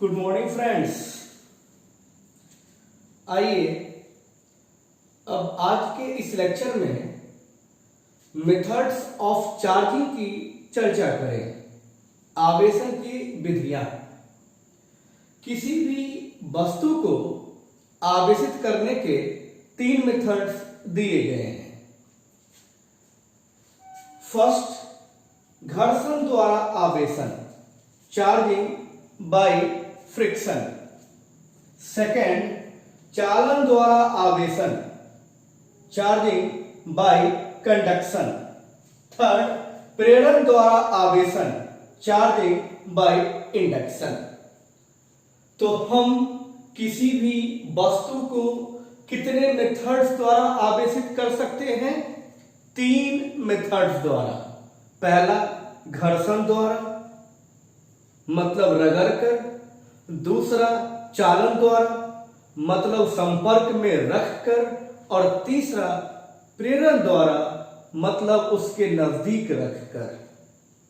Good morning friends. आइए अब आज के इस लेक्चर में मेथड्स ऑफ चार्जिंग की चर्चा करें। आवेशन की विधियां। किसी भी वस्तु को आवेशित करने के 3 मेथड्स दिए गए हैं। फर्स्ट, घर्षण द्वारा आवेशन, चार्जिंग बाय फ्रिक्शन। सेकेंड, चालन द्वारा आवेशन, चार्जिंग बाय कंडक्शन। थर्ड, प्रेरण द्वारा आवेशन, चार्जिंग बाय इंडक्शन। तो हम किसी भी वस्तु को कितने मेथड्स द्वारा आवेशित कर सकते हैं? 3 मेथड्स द्वारा। पहला, घर्षण द्वारा मतलब रगड़ कर। दूसरा, चालन द्वारा मतलब संपर्क में रखकर। और तीसरा, प्रेरण द्वारा मतलब उसके नजदीक रखकर।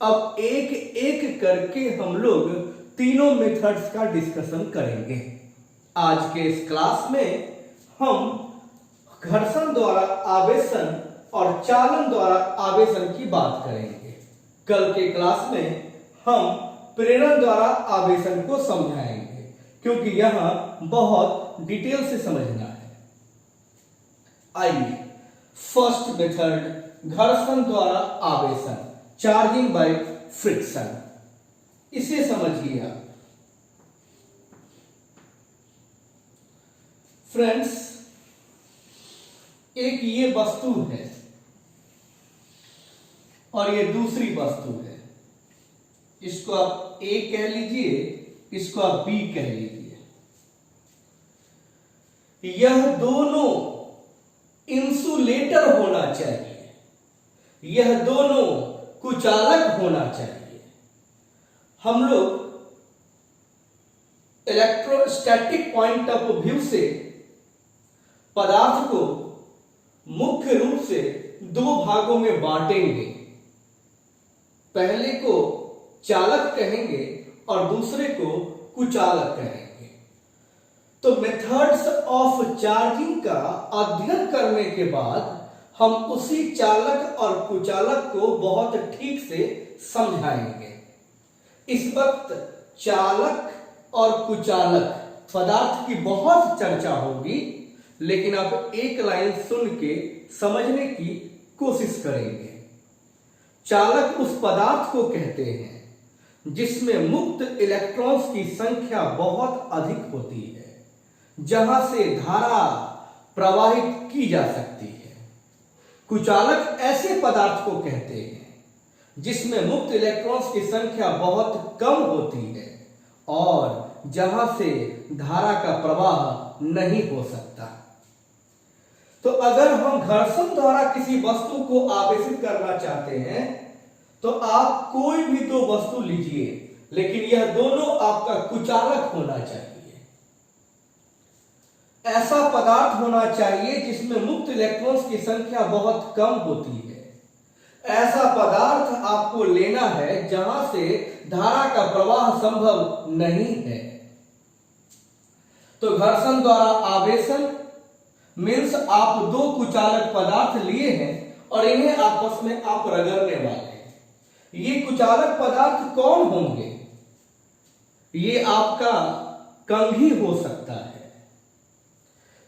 अब एक एक करके हम लोग तीनों मेथड्स का डिस्कशन करेंगे। आज के इस क्लास में हम घर्षण द्वारा आवेशन और चालन द्वारा आवेशन की बात करेंगे। कल के क्लास में हम प्रेरण द्वारा आवेशन को समझाएंगे, क्योंकि यहां बहुत डिटेल से समझना है। आइए, फर्स्ट मेथड घर्षण द्वारा आवेशन, चार्जिंग बाय फ्रिक्शन। इसे समझिए आप। फ्रेंड्स, एक ये वस्तु है और ये दूसरी वस्तु है। इसको आप ए कह लीजिए, इसको आप बी कह लीजिए। यह दोनों इंसुलेटर होना चाहिए, यह दोनों कुचालक होना चाहिए। हम लोग इलेक्ट्रोस्टैटिक पॉइंट ऑफ व्यू से पदार्थ को मुख्य रूप से 2 भागों में बांटेंगे। पहले को चालक कहेंगे और दूसरे को कुचालक कहेंगे। तो मेथड्स ऑफ चार्जिंग का अध्ययन करने के बाद हम उसी चालक और कुचालक को बहुत ठीक से समझाएंगे। इस वक्त चालक और कुचालक पदार्थ की बहुत चर्चा होगी, लेकिन आप एक लाइन सुन के समझने की कोशिश करेंगे। चालक उस पदार्थ को कहते हैं जिसमें मुक्त इलेक्ट्रॉन्स की संख्या बहुत अधिक होती है, जहां से धारा प्रवाहित की जा सकती है। कुचालक ऐसे पदार्थ को कहते हैं जिसमें मुक्त इलेक्ट्रॉन्स की संख्या बहुत कम होती है और जहां से धारा का प्रवाह नहीं हो सकता। तो अगर हम घर्षण द्वारा किसी वस्तु को आवेशित करना चाहते हैं तो आप कोई भी 2 वस्तु लीजिए, लेकिन यह दोनों आपका कुचालक होना चाहिए। ऐसा पदार्थ होना चाहिए जिसमें मुक्त इलेक्ट्रॉन्स की संख्या बहुत कम होती है। ऐसा पदार्थ आपको लेना है जहां से धारा का प्रवाह संभव नहीं है। तो घर्षण द्वारा आवेशन मीन्स आप 2 कुचालक पदार्थ लिए हैं और इन्हें आपस में आप रगड़ने वाले हैं। ये कुचालक पदार्थ कौन होंगे? ये आपका कंघी हो सकता है,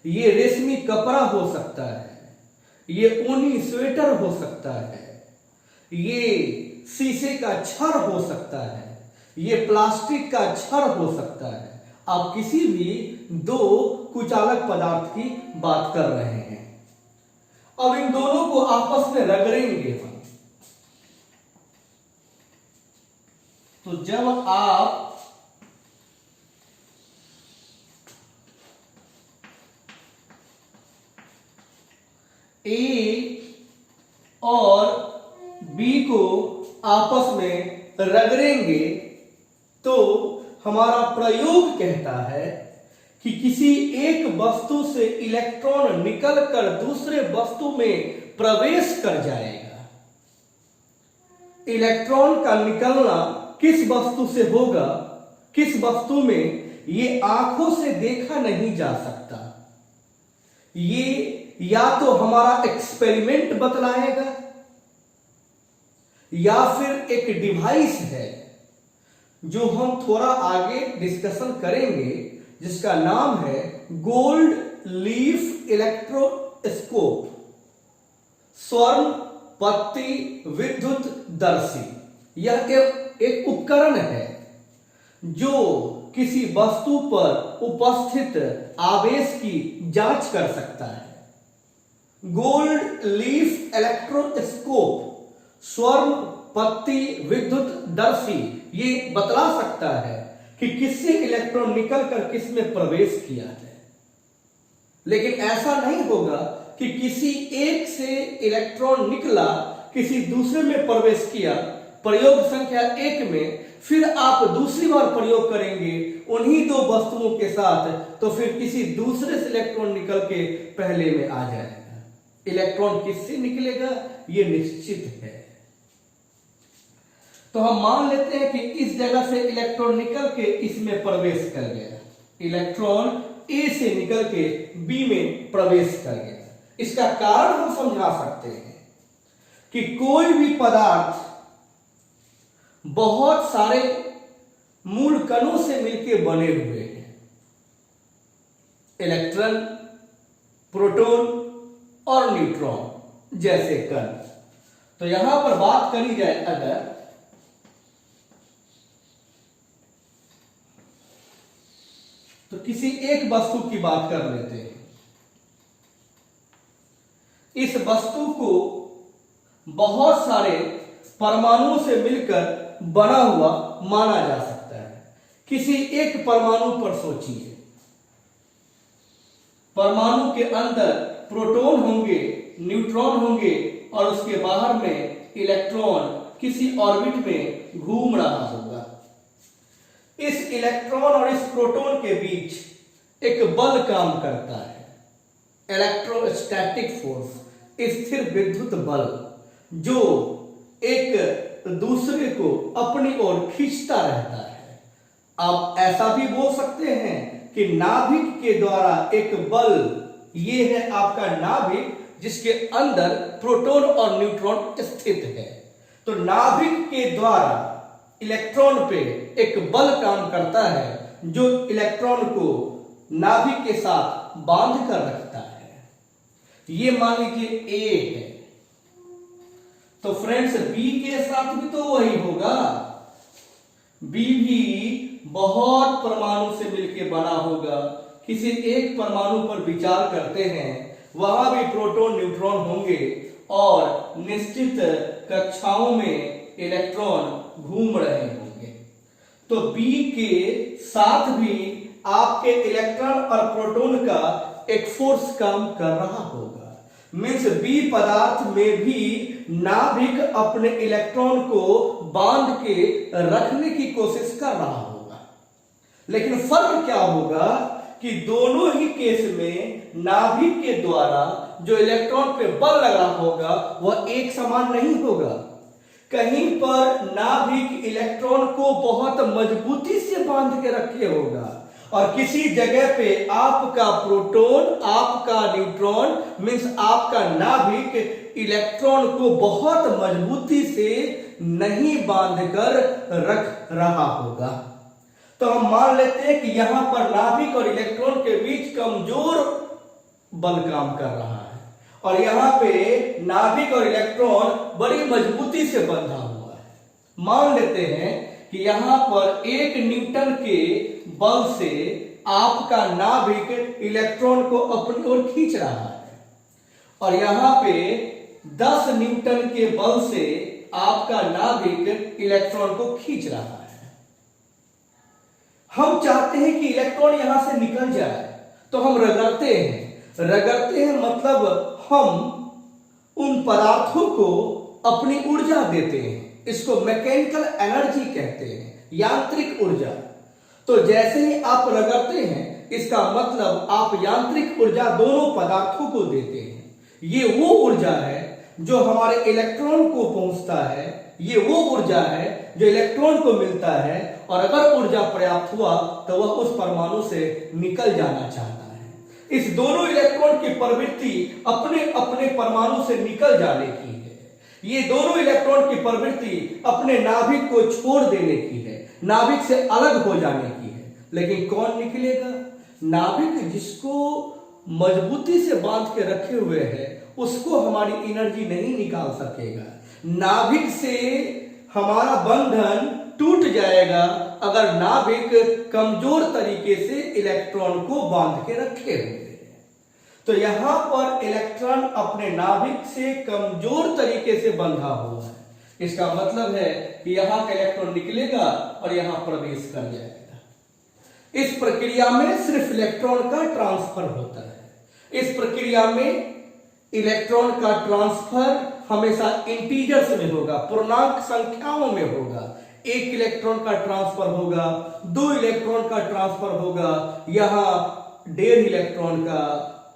ये रेशमी कपड़ा हो सकता है, ये ऊनी स्वेटर हो सकता है, ये शीशे का छड़ हो सकता है, ये प्लास्टिक का छड़ हो सकता है। आप किसी भी 2 कुचालक पदार्थ की बात कर रहे हैं। अब इन दोनों को आपस में रगड़ेंगे हम। तो जब आप ए और बी को आपस में रगड़ेंगे तो हमारा प्रयोग कहता है कि किसी एक वस्तु से इलेक्ट्रॉन निकलकर दूसरे वस्तु में प्रवेश कर जाएगा। इलेक्ट्रॉन का निकलना किस वस्तु से होगा? किस वस्तु में ये आंखों से देखा नहीं जा सकता, ये या तो हमारा एक्सपेरिमेंट बतलाएगा या फिर एक डिवाइस है जो हम थोड़ा आगे डिस्कशन करेंगे, जिसका नाम है गोल्ड लीफ इलेक्ट्रोस्कोप, स्वर्ण पत्ती विद्युत दर्शी। यह एक उपकरण है जो किसी वस्तु पर उपस्थित आवेश की जांच कर सकता है। गोल्ड लीफ इलेक्ट्रोस्कोप स्वर्ण पत्ती विद्युत दर्शी ये बतला सकता है कि किससे इलेक्ट्रॉन निकल कर किस में प्रवेश किया है। लेकिन ऐसा नहीं होगा कि किसी एक से इलेक्ट्रॉन निकला, किसी दूसरे में प्रवेश किया, प्रयोग संख्या 1 में, फिर आप दूसरी बार प्रयोग करेंगे उन्हीं दो वस्तुओं के साथ, तो फिर किसी दूसरे से इलेक्ट्रॉन निकल के पहले में आ जाएगा। इलेक्ट्रॉन किससे निकलेगा ये निश्चित है। तो हम मान लेते हैं कि इस जगह से इलेक्ट्रॉन निकल के इसमें प्रवेश कर गया, इलेक्ट्रॉन ए से निकल के बी में प्रवेश कर गया। इसका कारण हम समझा सकते हैं कि कोई भी पदार्थ बहुत सारे मूल कणों से मिलकर बने हुए हैं, इलेक्ट्रॉन, प्रोटॉन और न्यूट्रॉन जैसे कण। तो यहां पर बात करी जाए अगर, तो किसी एक वस्तु की बात कर लेते हैं। इस वस्तु को बहुत सारे परमाणुओं से मिलकर बना हुआ माना जा सकता है। किसी एक परमाणु पर सोचिए, परमाणु के अंदर प्रोटॉन होंगे, न्यूट्रॉन होंगे और उसके बाहर में इलेक्ट्रॉन किसी ऑर्बिट में घूम रहा होगा। इस इलेक्ट्रॉन और इस प्रोटॉन के बीच एक बल काम करता है, इलेक्ट्रोस्टैटिक फोर्स, स्थिर विद्युत बल, जो एक दूसरे को अपनी ओर खींचता रहता है। आप ऐसा भी बोल सकते हैं कि नाभिक के द्वारा एक बल, ये है आपका नाभिक जिसके अंदर प्रोटॉन और न्यूट्रॉन स्थित है। तो नाभिक के द्वारा इलेक्ट्रॉन पे एक बल काम करता है जो इलेक्ट्रॉन को नाभिक के साथ बांध कर रखता है। ये मान लीजिए ए है, तो फ्रेंड्स बी के साथ भी तो वही होगा। बी भी बहुत परमाणु से मिलकर बना होगा। किसी एक परमाणु पर विचार करते हैं, वहां भी प्रोटॉन न्यूट्रॉन होंगे और निश्चित कक्षाओं में इलेक्ट्रॉन घूम रहे होंगे। तो बी के साथ भी आपके इलेक्ट्रॉन और प्रोटॉन का एक फोर्स काम कर रहा होगा। मीन्स बी पदार्थ में भी नाभिक अपने इलेक्ट्रॉन को बांध के रखने की कोशिश कर रहा होगा। लेकिन फर्क क्या होगा कि दोनों ही केस में नाभिक के द्वारा जो इलेक्ट्रॉन पे बल लगा होगा वह एक समान नहीं होगा। कहीं पर नाभिक इलेक्ट्रॉन को बहुत मजबूती से बांध के रखे होगा और किसी जगह पे आपका प्रोटॉन, आपका न्यूट्रॉन मीन्स आपका नाभिक इलेक्ट्रॉन को बहुत मजबूती से नहीं बांधकर रख रहा होगा। तो हम मान लेते हैं कि यहां पर नाभिक और इलेक्ट्रॉन के बीच कमजोर बल काम कर रहा है और यहां पे नाभिक और इलेक्ट्रॉन बड़ी मजबूती से बंधा हुआ है। मान लेते हैं कि यहां पर 1 न्यूटन के बल से आपका नाभिक इलेक्ट्रॉन को अपनी ओर खींच रहा है और यहां पे 10 न्यूटन के बल से आपका नाभिक इलेक्ट्रॉन को खींच रहा है। हम चाहते हैं कि इलेक्ट्रॉन यहां से निकल जाए, तो हम रगड़ते हैं मतलब हम उन पदार्थों को अपनी ऊर्जा देते हैं। इसको मैकेनिकल एनर्जी कहते हैं, यांत्रिक ऊर्जा। तो जैसे ही आप रगड़ते हैं, इसका मतलब आप यांत्रिक ऊर्जा दोनों पदार्थों को देते हैं। ये वो ऊर्जा है जो हमारे इलेक्ट्रॉन को पहुंचता है, ये वो ऊर्जा है जो इलेक्ट्रॉन को मिलता है और अगर ऊर्जा पर्याप्त हुआ तो वह उस परमाणु से निकल जाना चाहता है। इस दोनों इलेक्ट्रॉन की प्रवृत्ति अपने अपने परमाणु से निकल जाने की है। ये दोनों इलेक्ट्रॉन की प्रवृत्ति अपने नाभिक को छोड़ देने की है, नाभिक से अलग हो जाने की है। लेकिन कौन निकलेगा? नाभिक जिसको मजबूती से बांध के रखे हुए है उसको हमारी एनर्जी नहीं निकाल सकेगा। नाभिक से हमारा बंधन टूट जाएगा अगर नाभिक कमजोर तरीके से इलेक्ट्रॉन को बांध के रखे हुए हैं। तो यहां पर इलेक्ट्रॉन अपने नाभिक से कमजोर तरीके से बंधा हुआ है। इसका मतलब है कि यहां का इलेक्ट्रॉन निकलेगा और यहां प्रवेश कर जाएगा। इस प्रक्रिया में सिर्फ इलेक्ट्रॉन का ट्रांसफर होता है। इस प्रक्रिया में इलेक्ट्रॉन का ट्रांसफर हमेशा इंटीजर्स में होगा, पूर्णांक संख्याओं में होगा। एक इलेक्ट्रॉन का ट्रांसफर होगा, 2 इलेक्ट्रॉन का ट्रांसफर होगा, यहां 1.5 इलेक्ट्रॉन का,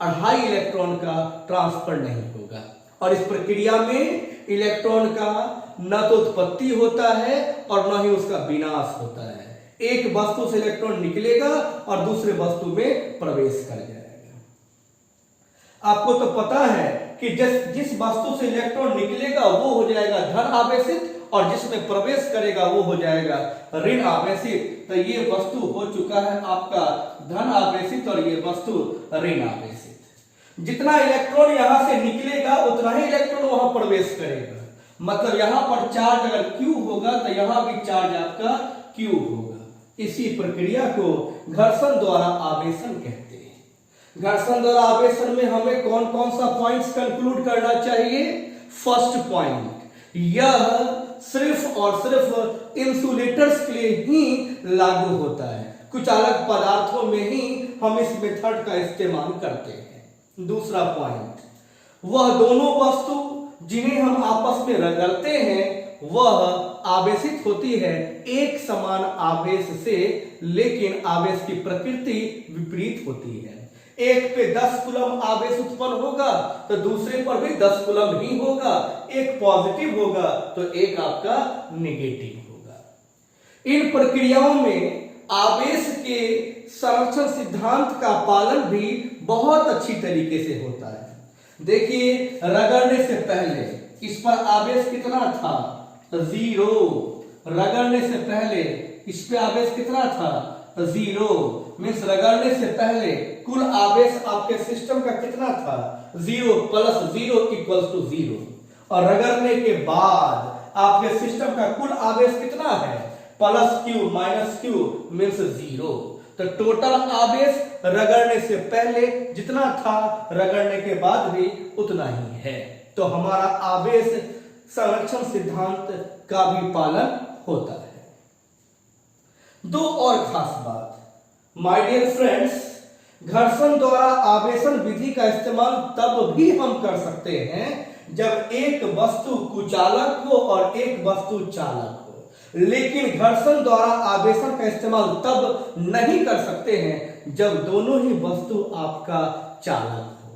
2.5 इलेक्ट्रॉन का ट्रांसफर नहीं होगा। और इस प्रक्रिया में इलेक्ट्रॉन का न तो उत्पत्ति होता है और न ही उसका विनाश होता है। एक वस्तु से इलेक्ट्रॉन निकलेगा और दूसरे वस्तु में प्रवेश कर जाएगा। आपको तो पता है कि जिस वस्तु से इलेक्ट्रॉन निकलेगा वो हो जाएगा धन आवेशित और जिसमें प्रवेश करेगा वो हो जाएगा ऋण आवेशित। तो ये वस्तु हो चुका है आपका धन आवेशित और ये वस्तु ऋण आवेशित। जितना इलेक्ट्रॉन यहां से निकलेगा उतना ही इलेक्ट्रॉन वहां प्रवेश करेगा। मतलब यहां पर चार्ज अगर Q होगा तो यहां भी चार्ज आपका Q होगा। इसी प्रक्रिया को घर्षण द्वारा आवेशन कहते हैं। घर्षण द्वारा आवेशन में हमें कौन कौन सा पॉइंट्स कंक्लूड करना चाहिए? फर्स्ट पॉइंट, यह सिर्फ और सिर्फ इंसुलेटर्स के लिए ही लागू होता है। कुछ अलग पदार्थों में ही हम इस मेथड का इस्तेमाल करते हैं। दूसरा पॉइंट, वह दोनों वस्तु जिन्हें हम आपस में रगड़ते हैं वह आवेशित होती है एक समान आवेश से, लेकिन आवेश की प्रकृति विपरीत होती है। एक पे 10 कूलम आवेश उत्पन्न होगा तो दूसरे पर भी 10 कूलम ही होगा। एक पॉजिटिव होगा तो एक आपका नेगेटिव होगा। इन प्रक्रियाओं में आवेश के संरक्षण सिद्धांत का पालन भी बहुत अच्छी तरीके से होता है। देखिए, रगड़ने से पहले इस पर आवेश कितना था? 0। रगड़ने से पहले इस पे आवेश कितना था? 0। मीन्स रगड़ने से पहले कुल आवेश आपके सिस्टम का कितना था? 0 + 0 = 0। और रगड़ने के बाद आपके सिस्टम का कुल आवेश कितना है? +Q - Q means 0। तो टोटल आवेश रगड़ने से पहले जितना था रगड़ने के बाद भी उतना ही है। तो हमारा आवेश संरक्षण सिद्धांत का भी पालन होता है। दो और खास बात, माय डियर फ्रेंड्स, घर्षण द्वारा आवेशन विधि का इस्तेमाल तब भी हम कर सकते हैं जब एक वस्तु कुचालक हो और एक वस्तु चालक हो। लेकिन घर्षण द्वारा आवेशन का इस्तेमाल तब नहीं कर सकते हैं जब दोनों ही वस्तु आपका चालक हो।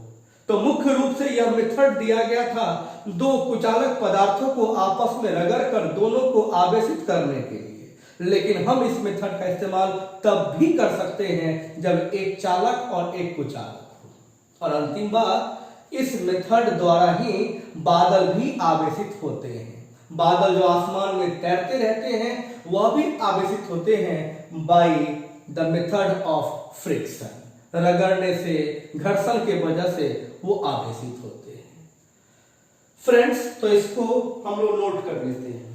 तो मुख्य रूप से यह मेथड दिया गया था दो कुचालक पदार्थों को आपस में रगड़कर दोनों को आवेशित करने के लिए। लेकिन हम इस मेथड का इस्तेमाल तब भी कर सकते हैं जब एक चालक और एक कुचालक हो। और अंतिम बात, इस मेथड द्वारा ही बादल भी आवेशित होते हैं। बादल जो आसमान में तैरते रहते हैं वह भी आवेशित होते हैं by the method of friction. रगड़ने से, घर्षण के वजह से वो आवेशित होते हैं। फ्रेंड्स, तो इसको हम लोग नोट कर लेते हैं।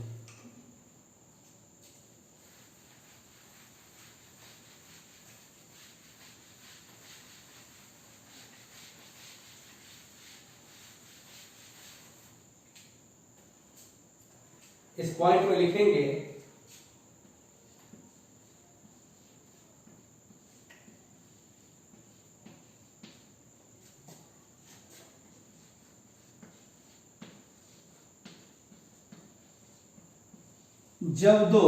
इस पॉइंट में लिखेंगे जब दो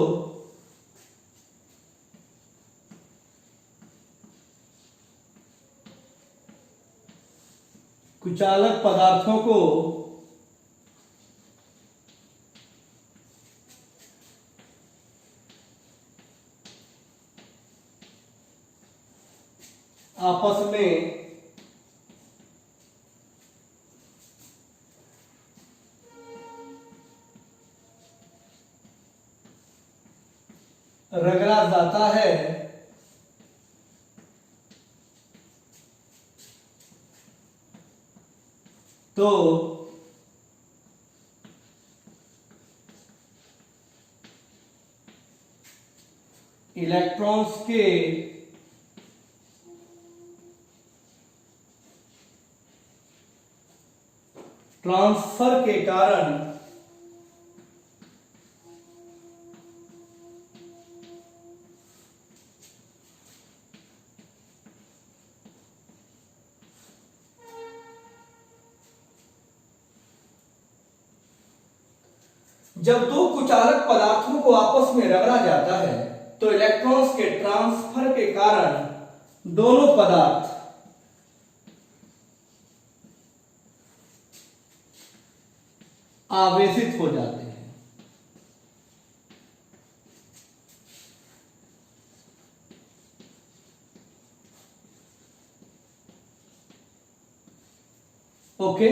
कुचालक पदार्थों को आपस में रगड़ा जाता है तो इलेक्ट्रॉन्स के ट्रांसफर के कारण जब दो कुचालक पदार्थों को आपस में रगड़ा जाता है तो इलेक्ट्रॉन्स के ट्रांसफर के कारण दोनों पदार्थ आवेशित हो जाते हैं। ओके,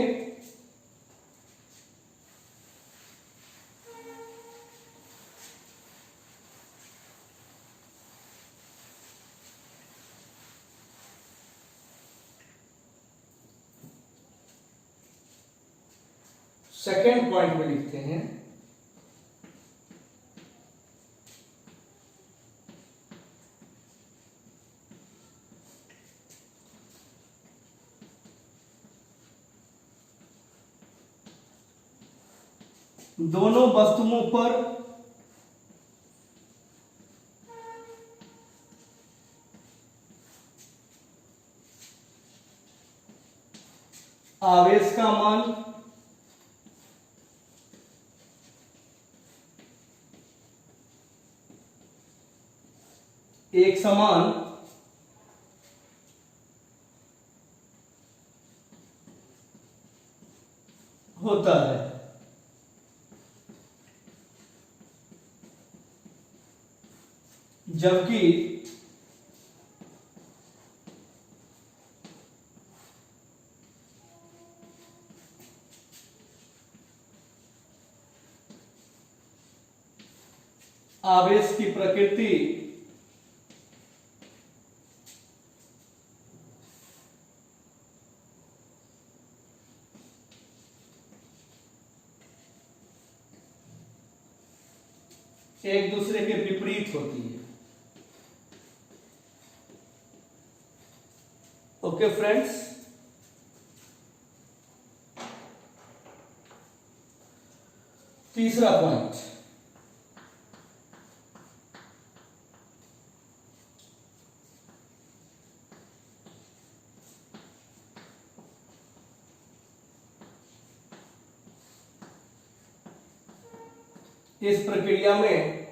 सेकेंड पॉइंट में लिखते हैं दोनों वस्तुओं पर आवेश का मान एक समान होता है। जबकि आवेश की प्रकृति एक दूसरे के विपरीत होती है। ओके फ्रेंड्स, तीसरा पॉइंट, इस प्रक्रिया में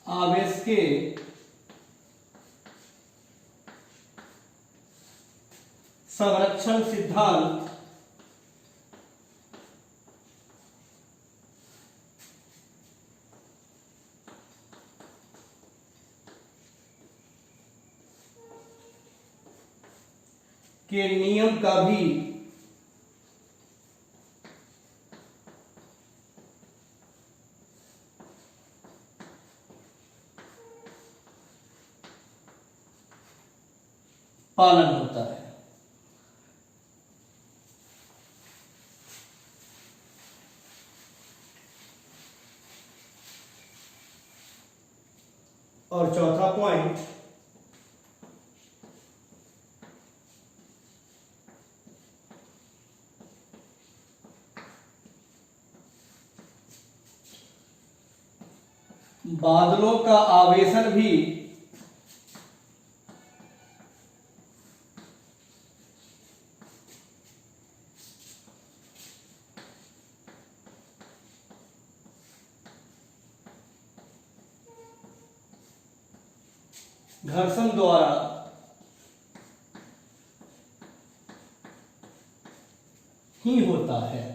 आवेश के संरक्षण सिद्धांत के नियम का भी पालन होता है। और चौथा पॉइंट, बादलों का आवेशन भी घर्षण द्वारा ही होता है।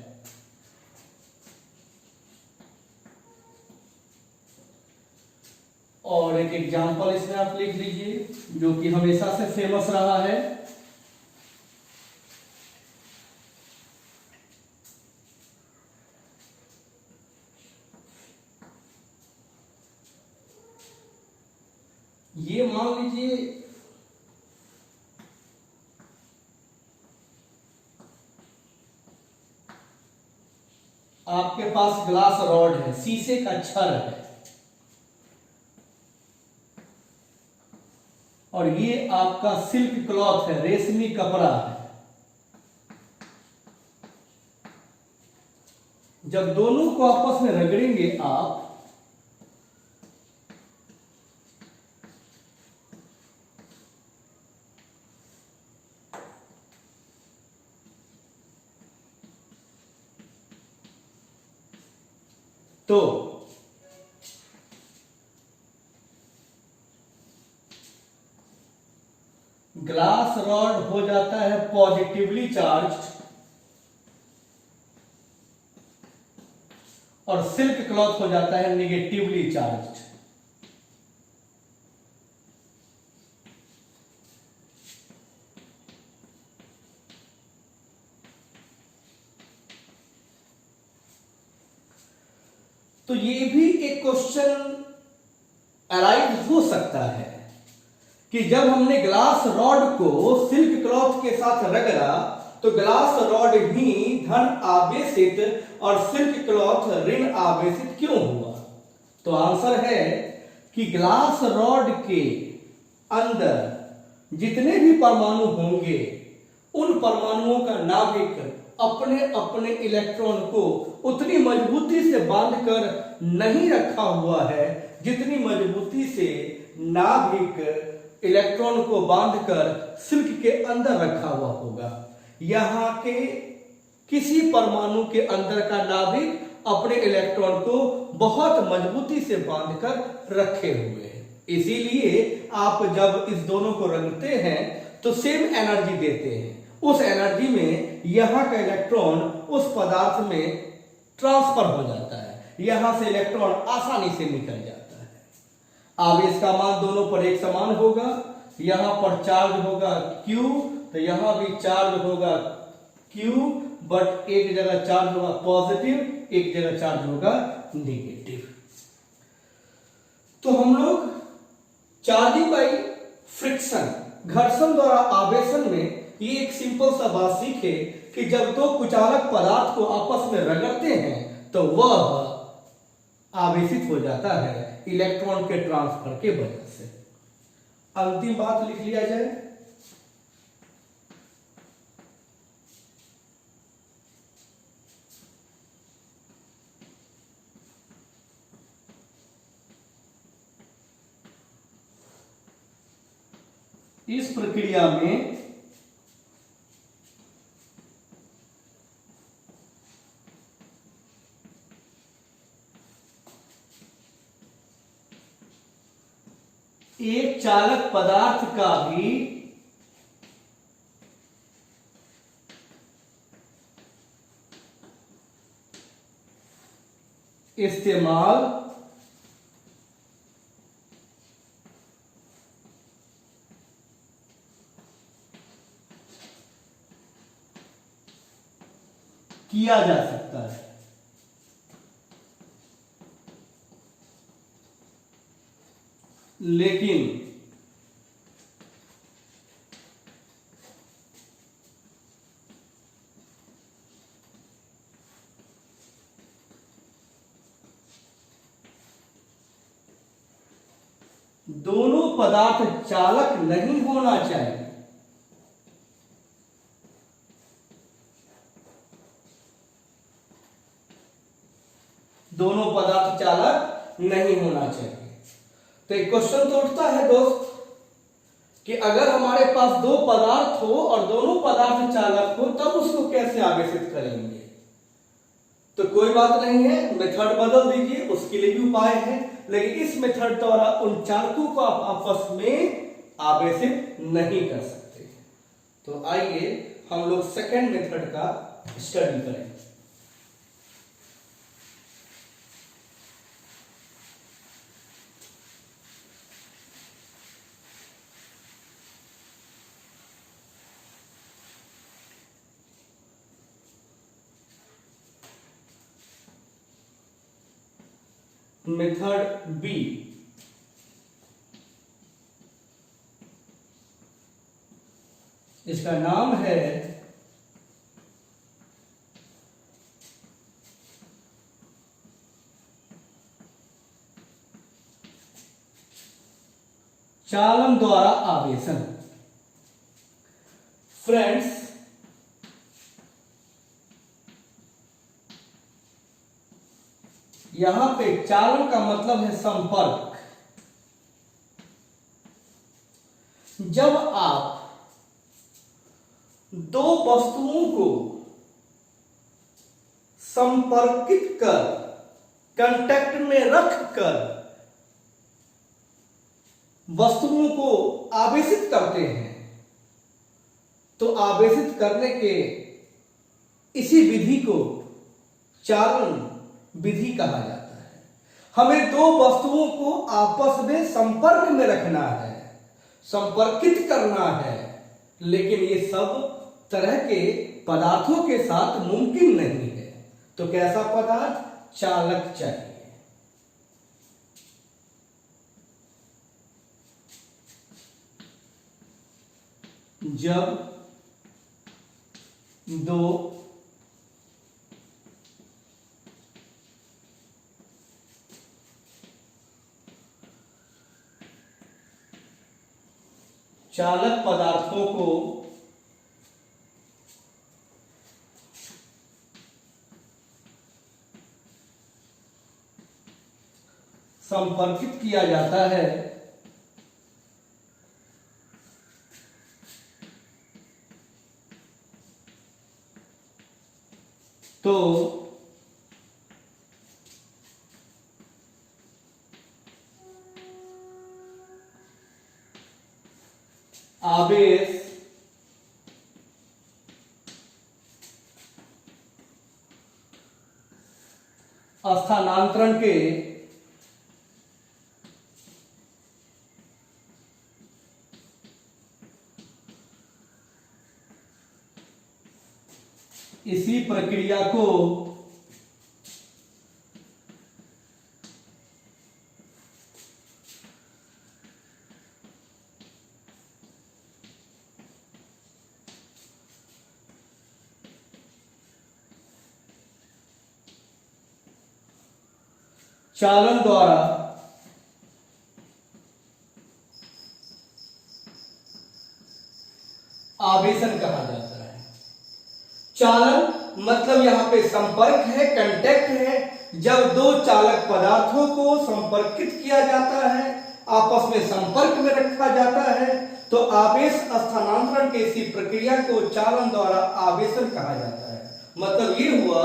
एक एग्जाम्पल इसमें आप लिख लीजिए जो कि हमेशा से फेमस रहा है। ये मान लीजिए आपके पास ग्लास रॉड है, शीशे का छड़ है, और ये आपका सिल्क क्लॉथ है, रेशमी कपड़ा है। जब दोनों को आपस में रगड़ेंगे आप, तो ग्लास रॉड हो जाता है पॉजिटिवली चार्ज और सिल्क क्लॉथ हो जाता है निगेटिवली चार्ज। तो ये भी एक क्वेश्चन अराइज हो सकता है कि जब हमने ग्लास रॉड को सिल्क क्लॉथ के साथ रगड़ा तो ग्लास रॉड ही धन आवेशित और सिल्क क्लॉथ ऋण आवेशित क्यों हुआ? तो आंसर है कि ग्लास रॉड के अंदर जितने भी परमाणु होंगे उन परमाणुओं का नाभिक अपने अपने इलेक्ट्रॉन को उतनी मजबूती से बांधकर नहीं रखा हुआ है जितनी मजबूती से नाभिक इलेक्ट्रॉन को बांधकर सिल्क के अंदर रखा हुआ होगा। यहाँ के किसी परमाणु के अंदर का नाभिक अपने इलेक्ट्रॉन को बहुत मजबूती से बांधकर रखे हुए हैं, इसीलिए आप जब इस दोनों को रगड़ते हैं तो सेम एनर्जी देते हैं। उस एनर्जी में यहाँ का इलेक्ट्रॉन उस पदार्थ में ट्रांसफर हो जाता है, यहां से इलेक्ट्रॉन आसानी से निकल जाता है। आवेश का मान दोनों पर एक समान होगा, यहां पर चार्ज होगा Q तो यहां भी चार्ज होगा Q, बट एक जगह चार्ज होगा पॉजिटिव, एक जगह चार्ज होगा निगेटिव। तो हम लोग चार्जिंग बाय फ्रिक्शन, घर्षण द्वारा आवेशन में ये एक सिंपल सा बात सीखे कि जब दो कुचालक पदार्थ को आपस में रगड़ते हैं तो वह आवेशित हो जाता है इलेक्ट्रॉन के ट्रांसफर के वजह से। अंतिम बात लिख लिया जाए। इस प्रक्रिया में एक चालक पदार्थ का भी इस्तेमाल किया जा सकता है, लेकिन दोनों पदार्थ चालक नहीं होना चाहिए। दोनों पदार्थ चालक नहीं होना चाहिए। तो एक क्वेश्चन तो उठता है दोस्त कि अगर हमारे पास दो पदार्थ हो और दोनों पदार्थ चालक हो तब उसको कैसे आवेशित करेंगे? तो कोई बात नहीं है, मेथड बदल दीजिए, उसके लिए भी उपाय है, लेकिन इस मेथड द्वारा उन चालकों को आप आपस में आवेशित नहीं कर सकते। तो आइए हम लोग सेकेंड मेथड का स्टडी करें। मेथड बी, इसका नाम है चालन द्वारा आवेशन। फ्रेंड्स, यहां पे चालन का मतलब है संपर्क। जब आप दो वस्तुओं को संपर्कित कर, कांटेक्ट में रखकर वस्तुओं को आवेशित करते हैं, तो आवेशित करने के इसी विधि को चालन विधि कहा जाता है। हमें दो वस्तुओं को आपस में संपर्क में रखना है, संपर्कित करना है, लेकिन ये सब तरह के पदार्थों के साथ मुमकिन नहीं है। तो कैसा पदार्थ? चालक चाहिए। जब दो चालक पदार्थों को संपर्कित किया जाता है तो आवेश स्थानांतरण के इसी प्रक्रिया को चालन द्वारा आवेशन कहा जाता है। चालन मतलब यहां पे संपर्क है, कांटेक्ट है। जब दो चालक पदार्थों को संपर्कित किया जाता है, आपस में संपर्क में रखा जाता है, तो आवेश स्थानांतरण की इसी प्रक्रिया को चालन द्वारा आवेशन कहा जाता है। मतलब ये हुआ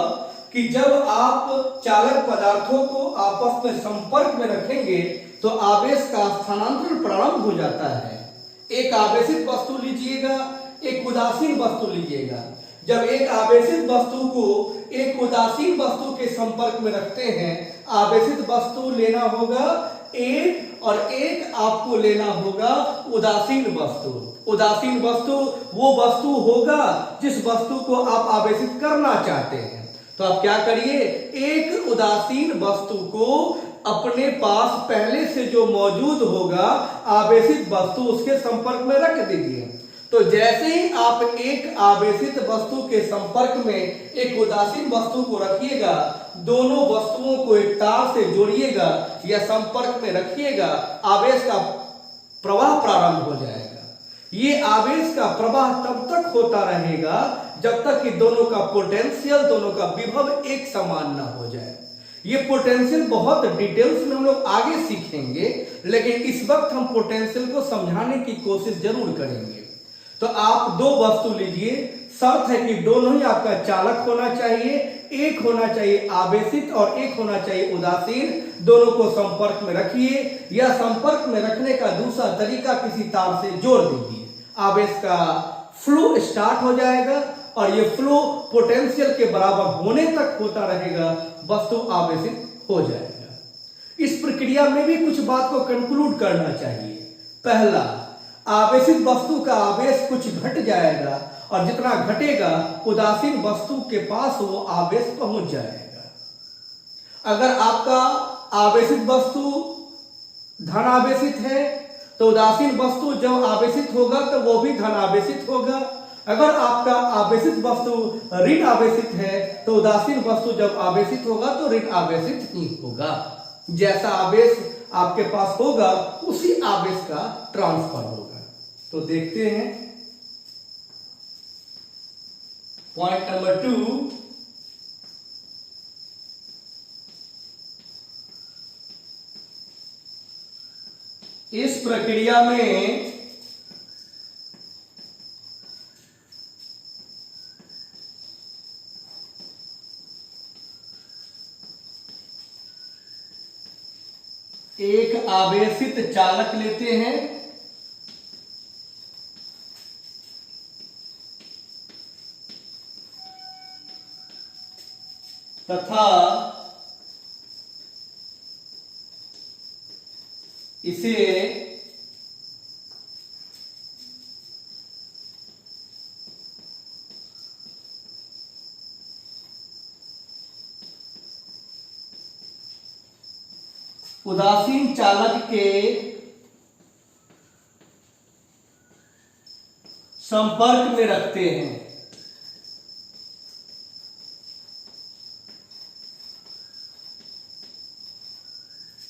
कि जब आप चालक पदार्थों को आपस में संपर्क में रखेंगे तो आवेश का स्थानांतरण प्रारंभ हो जाता है। एक आवेशित वस्तु लीजिएगा, एक उदासीन वस्तु लीजिएगा। जब एक आवेशित वस्तु को एक उदासीन वस्तु के संपर्क में रखते हैं, आवेशित वस्तु लेना होगा एक और एक आपको लेना होगा उदासीन वस्तु। उदासीन वस्तु वो वस्तु होगा जिस वस्तु को आप आवेशित करना चाहते हैं। तो आप क्या करिए, एक उदासीन वस्तु को अपने पास पहले से जो मौजूद होगा आवेशित वस्तु उसके संपर्क में रख दीजिए। तो जैसे ही आप एक आवेशित वस्तु के संपर्क में एक उदासीन वस्तु को रखिएगा, दोनों वस्तुओं को एक तार से जोड़िएगा या संपर्क में रखिएगा, आवेश का प्रवाह प्रारंभ हो जाएगा। ये आवेश का प्रवाह तब तक होता रहेगा जब तक कि दोनों का पोटेंशियल, दोनों का विभव एक समान ना हो जाए। ये पोटेंशियल बहुत डिटेल्स में हम लोग आगे सीखेंगे, लेकिन इस वक्त हम पोटेंशियल को समझाने की कोशिश जरूर करेंगे। तो आप दो वस्तु लीजिए, शर्त है कि दोनों ही आपका चालक होना चाहिए, एक होना चाहिए आवेशित और एक होना चाहिए उदासीन। दोनों को संपर्क में रखिए या संपर्क में रखने का दूसरा तरीका किसी तार से जोड़ दीजिए। आवेश का फ्लो स्टार्ट हो जाएगा और ये फ्लो पोटेंशियल के बराबर होने तक होता रहेगा, वस्तु आवेशित हो जाएगा। इस प्रक्रिया में भी कुछ बात को कंक्लूड करना चाहिए। पहला, आवेशित वस्तु का आवेश कुछ घट जाएगा और जितना घटेगा उदासीन वस्तु के पास वो आवेश पहुंच जाएगा। अगर आपका आवेशित वस्तु धन आवेशित है, तो उदासीन वस्तु जब आवेशित होगा तो वो भी धन आवेशित होगा। अगर आपका आवेशित वस्तु ऋण आवेशित है तो उदासीन वस्तु जब आवेशित होगा तो ऋण आवेशित ही होगा। जैसा आवेश आपके पास होगा उसी आवेश का ट्रांसफर होगा। तो देखते हैं पॉइंट नंबर 2, इस प्रक्रिया में एक आवेशित चालक लेते हैं तथा इसे उदासीन चालक के संपर्क में रखते हैं।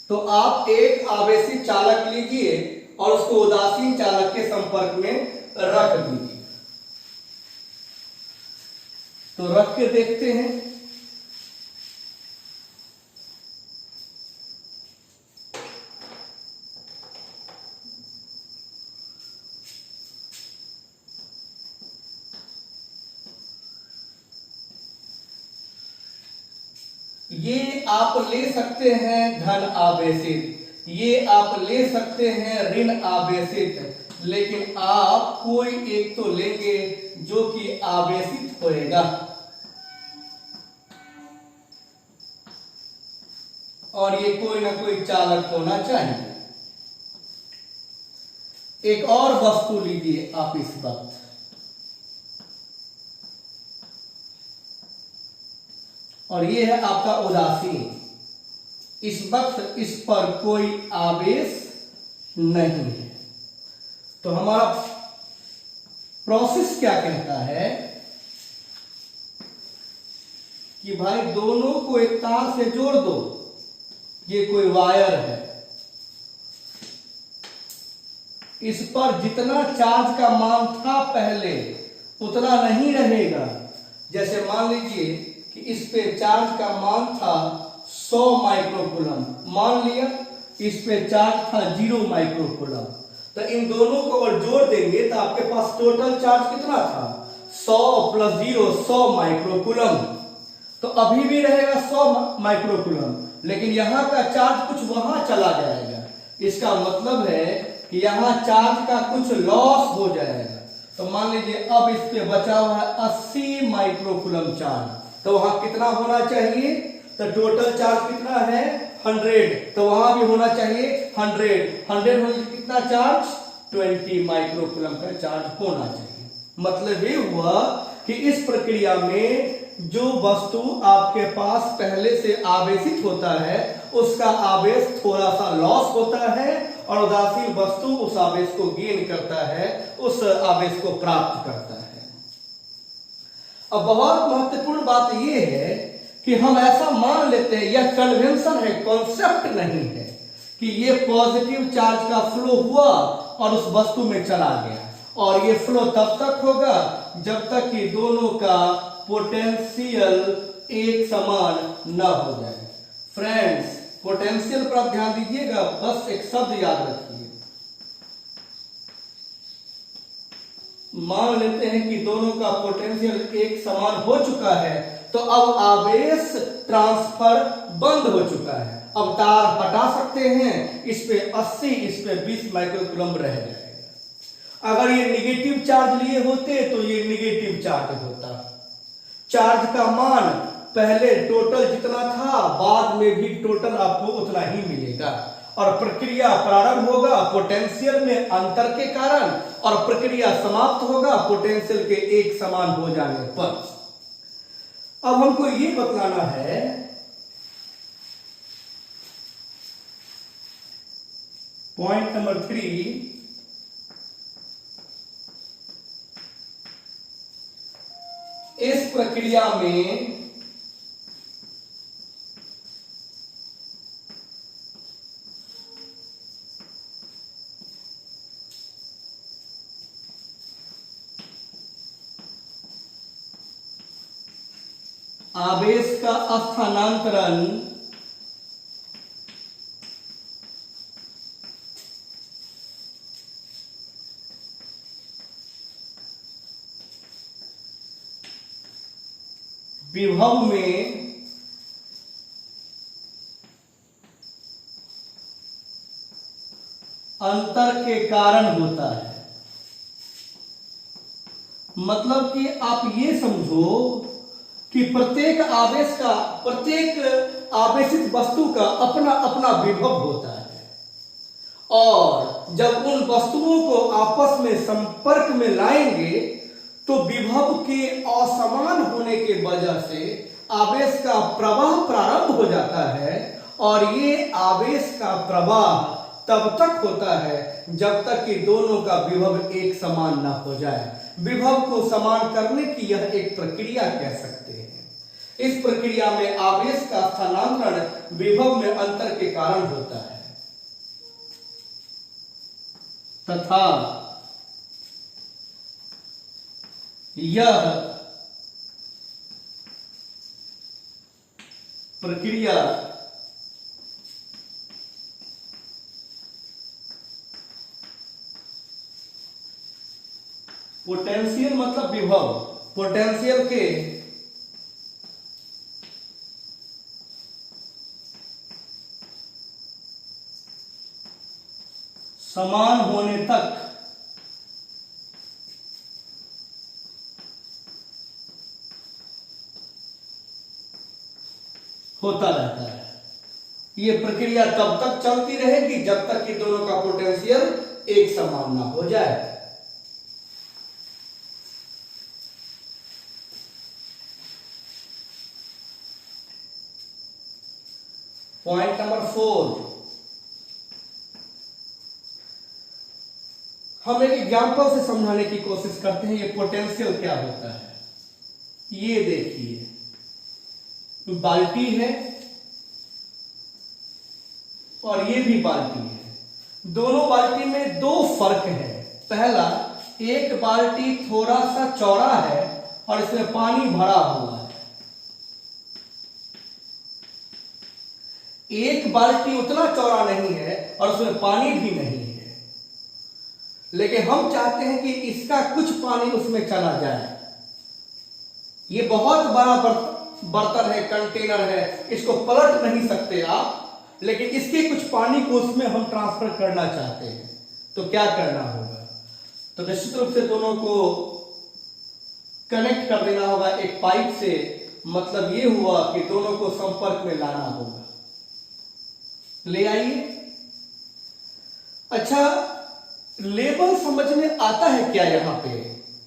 तो आप एक आवेशित चालक लीजिए और उसको उदासीन चालक के संपर्क में रख दीजिए। तो रख के देखते हैं। ये आप ले सकते हैं धन आवेशित, ये आप ले सकते हैं ऋण आवेशित, लेकिन आप कोई एक तो लेंगे जो कि आवेशित होएगा और ये कोई ना कोई चालक होना चाहिए। एक और वस्तु लीजिए आप इस वक्त, और ये है आपका उदासीन। इस वक्त इस पर कोई आवेश नहीं है। तो हमारा प्रोसेस क्या कहता है कि भाई दोनों को एक तार से जोड़ दो। ये कोई वायर है, इस पर जितना चार्ज का मान था पहले उतना नहीं रहेगा। जैसे मान लीजिए कि इस पे चार्ज का मान था 100 माइक्रोकूलम, मान लिया इस पे चार्ज था 0 माइक्रोकूलम। तो इन दोनों को अगर जोड़ देंगे तो आपके पास टोटल चार्ज कितना था 100 प्लस 0 100 माइक्रोकूलम। तो अभी भी रहेगा 100 माइक्रोकूलम, लेकिन यहां का चार्ज कुछ वहां चला जाएगा। इसका मतलब है कि यहां चार्ज का कुछ लॉस हो जाएगा। तो मान लीजिए अब इस पे बचा हुआ है 80 माइक्रोकूलम चार्ज, तो वहां कितना होना चाहिए? तो टोटल चार्ज कितना है 100, तो वहां भी होना चाहिए 100 होने से कितना चार्ज 20 माइक्रोकूलम का चार्ज होना चाहिए। मतलब ये हुआ कि इस प्रक्रिया में जो वस्तु आपके पास पहले से आवेशित होता है उसका आवेश थोड़ा सा लॉस होता है और उदासीन वस्तु उस आवेश को गेन करता है, उस आवेश को प्राप्त करता है। अब बहुत महत्वपूर्ण बात यह है कि हम ऐसा मान लेते हैं, यह कन्वेंशन है, कॉन्सेप्ट नहीं है कि ये पॉजिटिव चार्ज का फ्लो हुआ और उस वस्तु में चला गया, और ये फ्लो तब तक होगा जब तक कि दोनों का पोटेंशियल एक समान न हो जाए। फ्रेंड्स, पोटेंशियल पर आप ध्यान दीजिएगा, बस एक शब्द याद रखिए। मान लेते हैं कि दोनों का पोटेंशियल एक समान हो चुका है, तो अब आवेश ट्रांसफर बंद हो चुका है। अब तार हटा सकते हैं, इस पे 80 इस पे 20 माइक्रोकूलम रह जाएगा। अगर ये निगेटिव चार्ज लिए होते तो ये निगेटिव चार्ज होता। चार्ज का मान पहले टोटल जितना था बाद में भी टोटल आपको उतना ही मिलेगा, और प्रक्रिया प्रारंभ होगा पोटेंशियल में अंतर के कारण और प्रक्रिया समाप्त होगा पोटेंशियल के एक समान हो जाने पर। अब हमको ये बतलाना है पॉइंट नंबर 3, इस प्रक्रिया में आवेश का स्थानांतरण विभव में अंतर के कारण होता है। मतलब कि आप ये समझो कि प्रत्येक आवेशित वस्तु का अपना अपना विभव होता है, और जब उन वस्तुओं को आपस में संपर्क में लाएंगे तो विभव के असमान होने के वजह से आवेश का प्रवाह प्रारंभ हो जाता है, और ये आवेश का प्रवाह तब तक होता है जब तक कि दोनों का विभव एक समान ना हो जाए। विभव को समान करने की यह एक प्रक्रिया कह सकते हैं। इस प्रक्रिया में आवेश का स्थानांतरण विभव में अंतर के कारण होता है, तथा यह प्रक्रिया पोटेंशियल मतलब विभव, पोटेंशियल के समान होने तक होता रहता है। यह प्रक्रिया तब तक चलती रहेगी जब तक कि दोनों का पोटेंशियल एक समान ना हो जाए। पॉइंट नंबर 4, हम एक एग्जांपल से समझाने की कोशिश करते हैं ये पोटेंशियल क्या होता है। ये देखिए, बाल्टी है और ये भी बाल्टी है। दोनों बाल्टी में दो फर्क है। पहला, एक बाल्टी थोड़ा सा चौड़ा है और इसमें पानी भरा हुआ है। एक बाल्टी उतना चौड़ा नहीं है और उसमें पानी भी नहीं है, लेकिन हम चाहते हैं कि इसका कुछ पानी उसमें चला जाए। ये बहुत बड़ा बर्तन है, कंटेनर है, इसको पलट नहीं सकते आप, लेकिन इसके कुछ पानी को उसमें हम ट्रांसफर करना चाहते हैं। तो क्या करना होगा? तो निश्चित रूप से दोनों को कनेक्ट कर देना होगा एक पाइप से। मतलब ये हुआ कि दोनों को संपर्क में लाना होगा। ले आइए। अच्छा, लेबल समझ में आता है क्या? यहां पे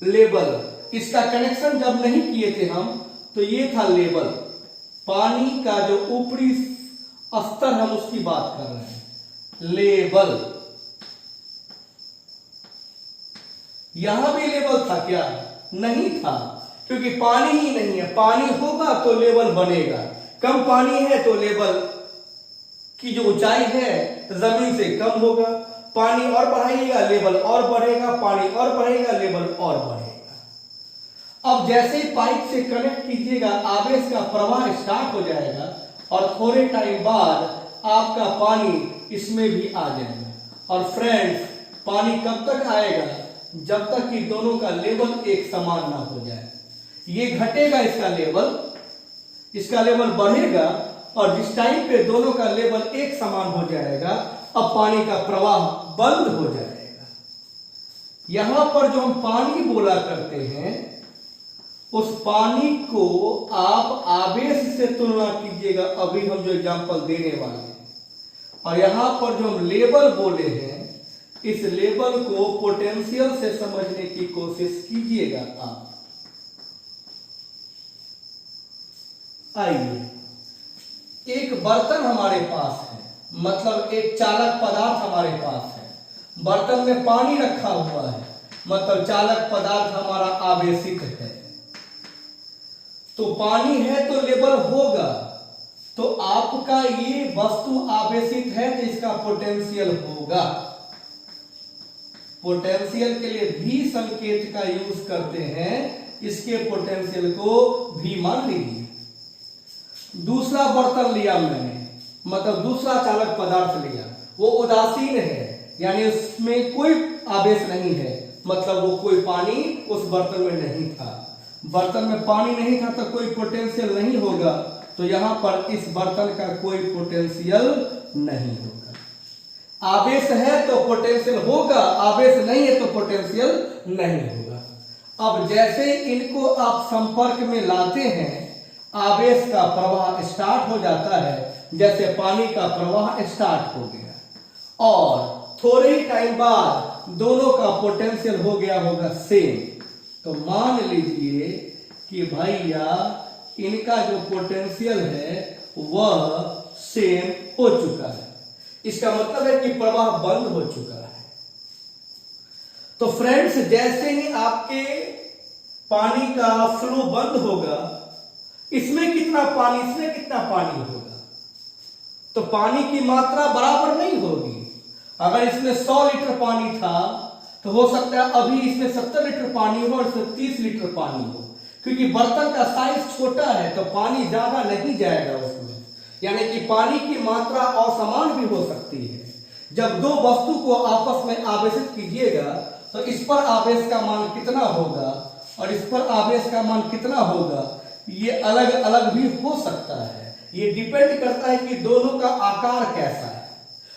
लेबल, इसका कनेक्शन जब नहीं किए थे हम, तो ये था लेबल। पानी का जो ऊपरी स्तर, हम उसकी बात कर रहे हैं, लेबल। यहां भी लेबल था क्या? नहीं था, क्योंकि पानी ही नहीं है। पानी होगा तो लेबल बनेगा। कम पानी है तो लेबल की जो ऊंचाई है जमीन से कम होगा। पानी और बढ़ाइएगा, लेवल और बढ़ेगा, पानी और बढ़ेगा, लेवल और बढ़ेगा। अब जैसे ही पाइप से कनेक्ट कीजिएगा, आवेश का प्रवाह स्टार्ट हो जाएगा और थोड़े टाइम बाद आपका पानी इसमें भी आ जाएगा। और फ्रेंड्स, पानी कब तक आएगा? जब तक कि दोनों का लेवल एक समान ना हो जाए। ये घटेगा इसका लेवल बढ़ेगा, और जिस टाइम पे दोनों का लेवल एक समान हो जाएगा, अब पानी का प्रवाह बंद हो जाएगा। यहां पर जो हम पानी बोला करते हैं, उस पानी को आप आवेश से तुलना कीजिएगा, अभी हम जो एग्जांपल देने वाले हैं। और यहां पर जो हम लेवल बोले हैं, इस लेवल को पोटेंशियल से समझने की कोशिश कीजिएगा आप। आइए, एक बर्तन हमारे पास है मतलब एक चालक पदार्थ हमारे पास है, बर्तन में पानी रखा हुआ है, मतलब चालक पदार्थ हमारा आवेशित है। तो पानी है तो लेवल होगा, तो आपका ये वस्तु आवेशित है तो इसका पोटेंशियल होगा। पोटेंशियल के लिए भी संकेत का यूज करते हैं, इसके पोटेंशियल को भी मान लीजिए। दूसरा बर्तन लिया मैंने, मतलब दूसरा चालक पदार्थ लिया, वो उदासीन है, यानी उसमें कोई आवेश नहीं है, मतलब वो कोई पानी उस बर्तन में नहीं था। बर्तन में पानी नहीं था तो कोई पोटेंशियल नहीं होगा, तो यहां पर इस बर्तन का कोई पोटेंशियल नहीं होगा। आवेश है तो पोटेंशियल होगा, आवेश नहीं है तो पोटेंशियल नहीं होगा। अब जैसे इनको आप संपर्क में लाते हैं, आवेश का प्रवाह स्टार्ट हो जाता है, जैसे पानी का प्रवाह स्टार्ट हो गया, और थोड़े ही टाइम बाद दोनों का पोटेंशियल हो गया होगा सेम। तो मान लीजिए कि भैया इनका जो पोटेंशियल है वह सेम हो चुका है, इसका मतलब है कि प्रवाह बंद हो चुका है। तो फ्रेंड्स, जैसे ही आपके पानी का फ्लो बंद होगा, इसमें कितना पानी, इसमें कितना पानी होगा, तो पानी की मात्रा बराबर नहीं होगी। अगर इसमें 100 लीटर पानी था तो हो सकता है अभी इसमें 70 लीटर पानी हो और इसमें 30 लीटर पानी हो, क्योंकि बर्तन का साइज छोटा है तो पानी ज्यादा नहीं जाएगा उसमें, यानी कि पानी की मात्रा असमान भी हो सकती है। जब दो वस्तु को आपस में आवेशित कीजिएगा तो इस पर आवेश का मान कितना होगा और इस पर आवेश का मान कितना होगा, ये अलग अलग भी हो सकता है। ये डिपेंड करता है कि दोनों का आकार कैसा है।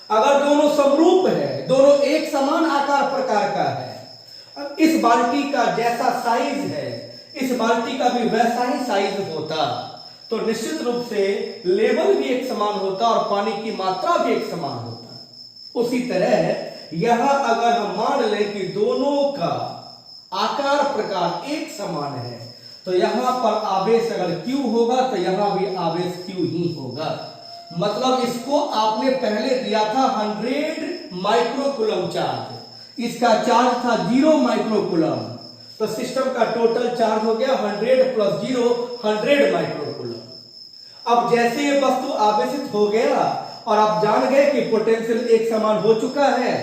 अगर दोनों समरूप है, दोनों एक समान आकार प्रकार का है, अब इस बाल्टी का जैसा साइज है इस बाल्टी का भी वैसा ही साइज होता, तो निश्चित रूप से लेवल भी एक समान होता और पानी की मात्रा भी एक समान होता। उसी तरह यहां अगर हम मान लें कि दोनों का आकार प्रकार एक समान है, तो यहां पर आवेश अगर Q होगा तो यहां भी आवेश Q ही होगा। मतलब इसको आपने पहले दिया था 100 माइक्रोकूलम चार्ज, इसका चार्ज था 0 माइक्रोकूलम, तो सिस्टम का टोटल चार्ज हो गया 100 प्लस 0 100 माइक्रोकूलम। अब जैसे ये वस्तु आवेशित हो गया और आप जान गए कि पोटेंशियल एक समान हो चुका है,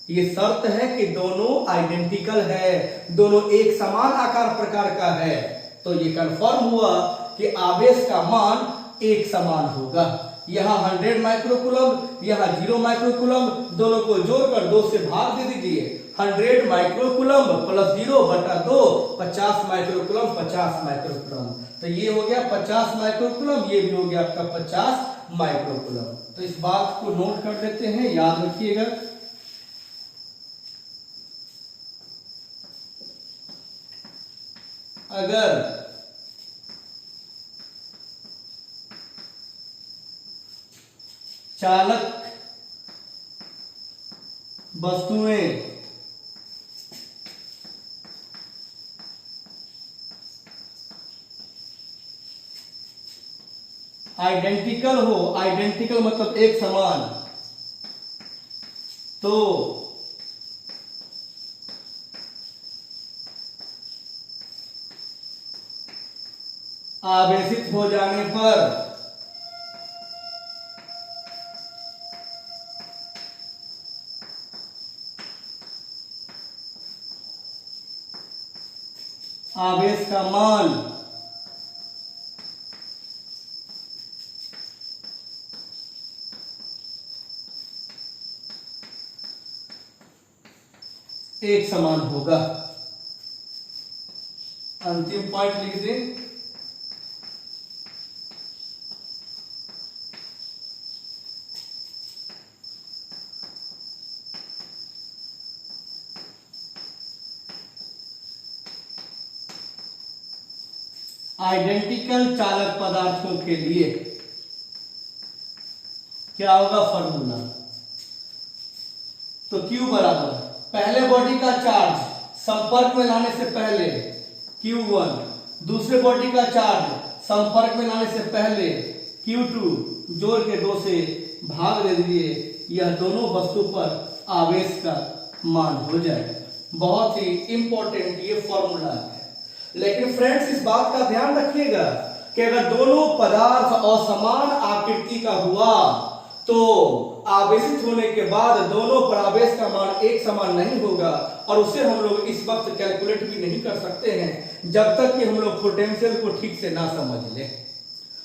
ये शर्त है कि दोनों आइडेंटिकल है, दोनों एक समान आकार प्रकार का है, तो ये कंफर्म हुआ कि आवेश का मान एक समान होगा। यहां 100 माइक्रोकूलम, यहां 0 माइक्रोकूलम, दोनों को जोड़कर 2 से भाग दे दीजिए। 100 माइक्रोकूलम प्लस 0 बटा 2 50 माइक्रोकूलम 50 माइक्रोकूलम, तो ये हो गया 50 माइक्रोकूलम, ये भी हो गया आपका 50 माइक्रोकूलम। तो इस बात को नोट कर लेते हैं, याद रखिएगा। अगर चालक वस्तुएं आइडेंटिकल हो, आइडेंटिकल मतलब एक समान, तो आवेशित हो जाने पर आवेश का मान एक समान होगा। अंतिम पॉइंट लिख दें, आइडेंटिकल चालक पदार्थों के लिए क्या होगा फॉर्मूला, तो Q बराबर पहले बॉडी का चार्ज संपर्क में लाने से पहले Q1, दूसरे बॉडी का चार्ज संपर्क में लाने से पहले Q2, जोड़ के 2 से भाग दे दीजिए, यह दोनों वस्तु पर आवेश का मान हो जाएगा। बहुत ही इंपॉर्टेंट ये फॉर्मूला है। लेकिन फ्रेंड्स इस बात का ध्यान रखिएगा कि अगर दोनों पदार्थ असमान आकृति का हुआ तो आवेशित होने के बाद दोनों पर आवेश का मान एक समान नहीं होगा, और उसे हम लोग इस वक्त कैलकुलेट भी नहीं कर सकते हैं जब तक कि हम लोग पोटेंशियल को ठीक से ना समझ लें।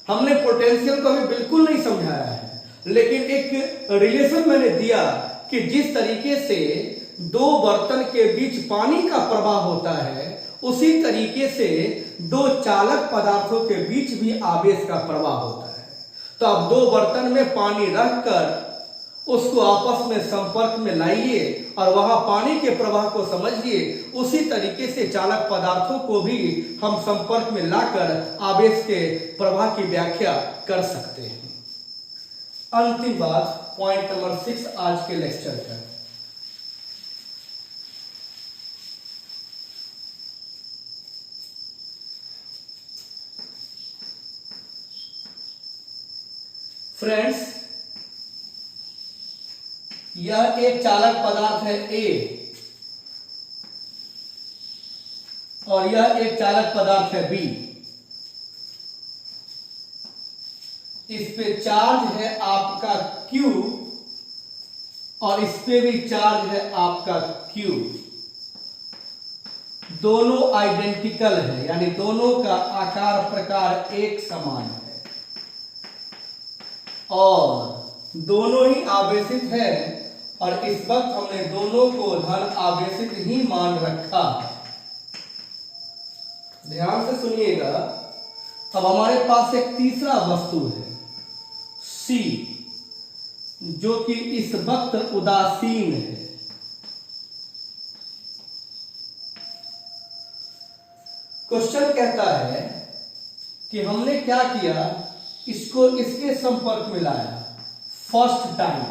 हमने पोटेंशियल को अभी बिल्कुल नहीं समझाया है, लेकिन एक रिलेशन मैंने दिया कि जिस तरीके से दो बर्तन के बीच पानी का प्रवाह होता है, उसी तरीके से दो चालक पदार्थों के बीच भी आवेश का प्रवाह होता है। तो अब दो बर्तन में पानी रखकर उसको आपस में संपर्क में लाइए और वहां पानी के प्रवाह को समझिए। उसी तरीके से चालक पदार्थों को भी हम संपर्क में लाकर आवेश के प्रवाह की व्याख्या कर सकते हैं। अंतिम बात, पॉइंट नंबर 6 आज के लेक्चर का। फ्रेंड्स, यह एक चालक पदार्थ है A और यह एक चालक पदार्थ है B। इस पे चार्ज है आपका Q और इस पे भी चार्ज है आपका Q। दोनों आइडेंटिकल है, यानी दोनों का आकार प्रकार एक समान है और दोनों ही आवेशित है, और इस वक्त हमने दोनों को धन आवेशित ही मान रखा है। ध्यान से सुनिएगा। अब हमारे पास एक तीसरा वस्तु है C, जो कि इस वक्त उदासीन है। क्वेश्चन कहता है कि हमने क्या किया, इसको इसके संपर्क में लाया फर्स्ट टाइम,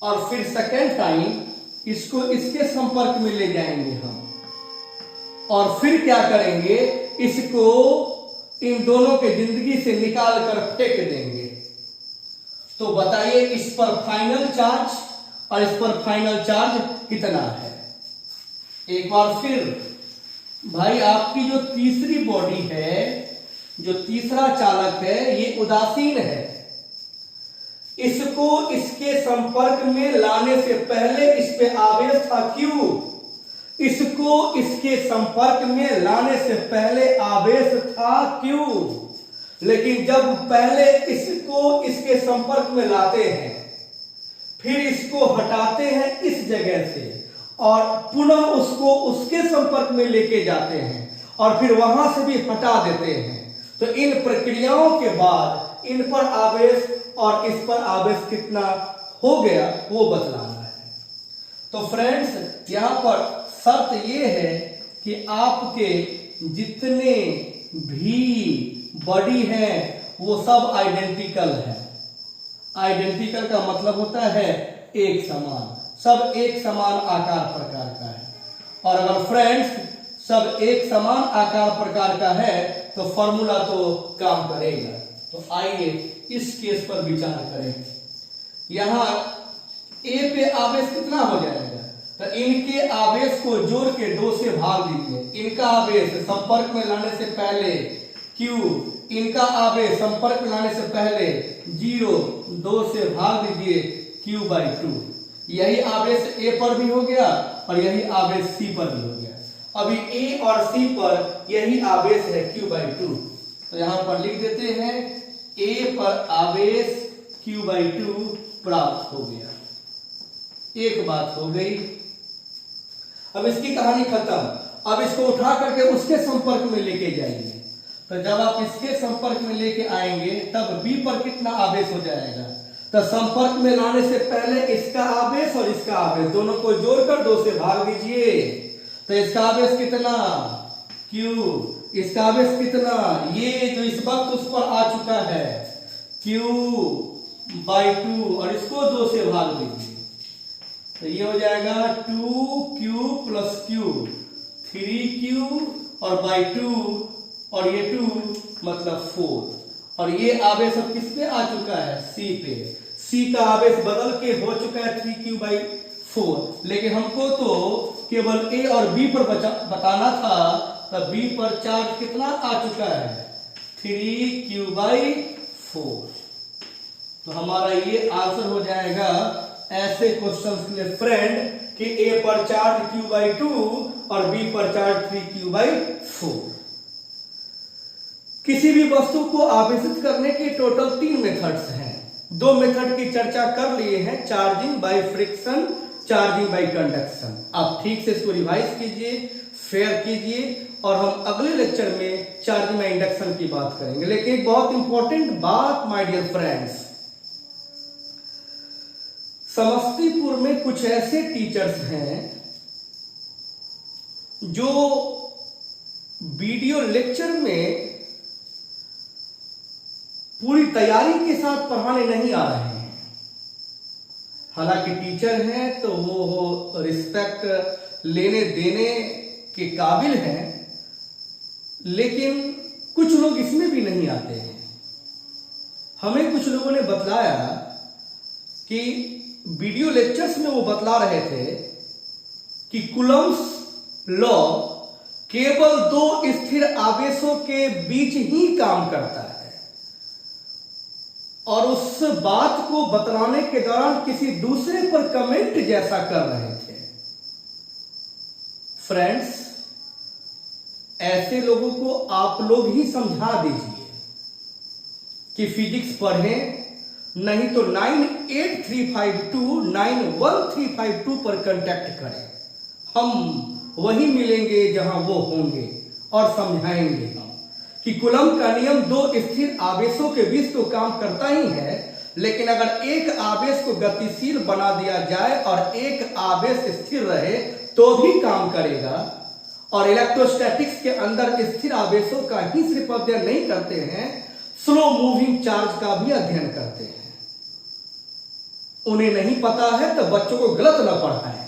और फिर सेकेंड टाइम इसको इसके संपर्क में ले जाएंगे हम, और फिर क्या करेंगे, इसको इन दोनों के जिंदगी से निकाल कर फेंक देंगे। तो बताइए इस पर फाइनल चार्ज और इस पर फाइनल चार्ज कितना है। एक बार फिर भाई, आपकी जो तीसरी बॉडी है, जो तीसरा चालक है, ये उदासीन है। इसको इसके संपर्क में लाने से पहले इस पे आवेश था Q। इसको इसके संपर्क में लाने से पहले आवेश था Q, लेकिन जब पहले इसको इसके संपर्क में लाते हैं, फिर इसको हटाते हैं इस जगह से और पुनः उसको उसके संपर्क में लेके जाते हैं और फिर वहां से भी हटा देते हैं, तो इन प्रक्रियाओं के बाद इन पर आवेश और इस पर आवेश कितना हो गया वो बतलाना है। तो फ्रेंड्स, यहां पर शर्त ये है कि आपके जितने भी बॉडी हैं वो सब आइडेंटिकल है। आइडेंटिकल का मतलब होता है एक समान, सब एक समान आकार प्रकार का है। और अगर फ्रेंड्स सब एक समान आकार प्रकार का है तो फॉर्मूला तो काम करेगा। तो आइए इस केस पर विचार करें। यहां A पे आवेश कितना हो जाएगा, तो इनके आवेश को जोड़ के 2 से भाग दीजिए। इनका आवेश संपर्क में लाने से पहले Q, इनका आवेश संपर्क में लाने से पहले 0, 2 से भाग दीजिए Q/2। यही आवेश A पर भी हो गया और यही आवेश C पर भी हो गया। अभी A और C पर यही आवेश है Q/2, तो यहां पर लिख देते हैं A पर आवेश Q/2 प्राप्त हो गया। एक बात हो गई। अब इसकी कहानी खत्म। अब इसको उठा करके उसके संपर्क में लेके जाइए। तो जब आप इसके संपर्क में लेके आएंगे तब B पर कितना आवेश हो जाएगा, तो संपर्क में लाने से पहले इसका आवेश और इसका आवेश दोनों को जोड़कर 2 से भाग दीजिए। तो इसका आवेश कितना Q, इसका आवेश कितना, ये जो इस वक्त उस पर आ चुका है Q/2, और इसको 2 से भाग दीजिए। तो ये हो जाएगा 2Q + Q, 3Q और/2, और ये 2 मतलब 4। और ये आवेश अब किस पे आ चुका है, सी पे। सी का आवेश बदल के हो चुका है 3q/4, लेकिन हमको तो केवल ए और बी पर बताना था, तब बी पर चार्ज कितना आ चुका है, 3q/4। तो हमारा ये आंसर हो जाएगा ऐसे क्वेश्चंस के लिए फ्रेंड कि ए पर चार्ज q/2 और बी पर चार्ज 3q/4। किसी भी वस्तु को आवेशित करने के टोटल 3 मेथड्स हैं। 2 मेथड की चर्चा कर लिए हैं, charging by friction, charging by conduction. आप ठीक से इसको रिवाइज कीजिए, फेयर कीजिए, और हम अगले लेक्चर में चार्जिंग बाय इंडक्शन की बात करेंगे। लेकिन एक बहुत इंपॉर्टेंट बात माय डियर फ्रेंड्स, समस्तीपुर में कुछ ऐसे टीचर्स हैं जो वीडियो लेक्चर में पूरी तैयारी के साथ पढ़ाने नहीं आ रहे हैं। हालांकि टीचर हैं तो वो रिस्पेक्ट लेने देने के काबिल हैं, लेकिन कुछ लोग इसमें भी नहीं आते हैं। हमें कुछ लोगों ने बतलाया कि वीडियो लेक्चर्स में वो बतला रहे थे कि कूलम्ब्स लॉ केवल 2 स्थिर आवेशों के बीच ही काम करता है, और उस बात को बतलाने के दौरान किसी दूसरे पर कमेंट जैसा कर रहे थे। फ्रेंड्स, ऐसे लोगों को आप लोग ही समझा दीजिए कि फिजिक्स पढ़ें, नहीं तो 98352 91352 पर कांटेक्ट करें। हम वही मिलेंगे जहां वो होंगे और समझाएंगे हम कि कूलम्ब का नियम 2 स्थिर आवेशों के बीच तो काम करता ही है, लेकिन अगर एक आवेश को गतिशील बना दिया जाए और एक आवेश स्थिर रहे तो भी काम करेगा। और इलेक्ट्रोस्टैटिक्स के अंदर स्थिर आवेशों का ही सिर्फ अध्ययन नहीं करते हैं, स्लो मूविंग चार्ज का भी अध्ययन करते हैं। उन्हें नहीं पता है तो बच्चों को गलत न पढ़ाएं,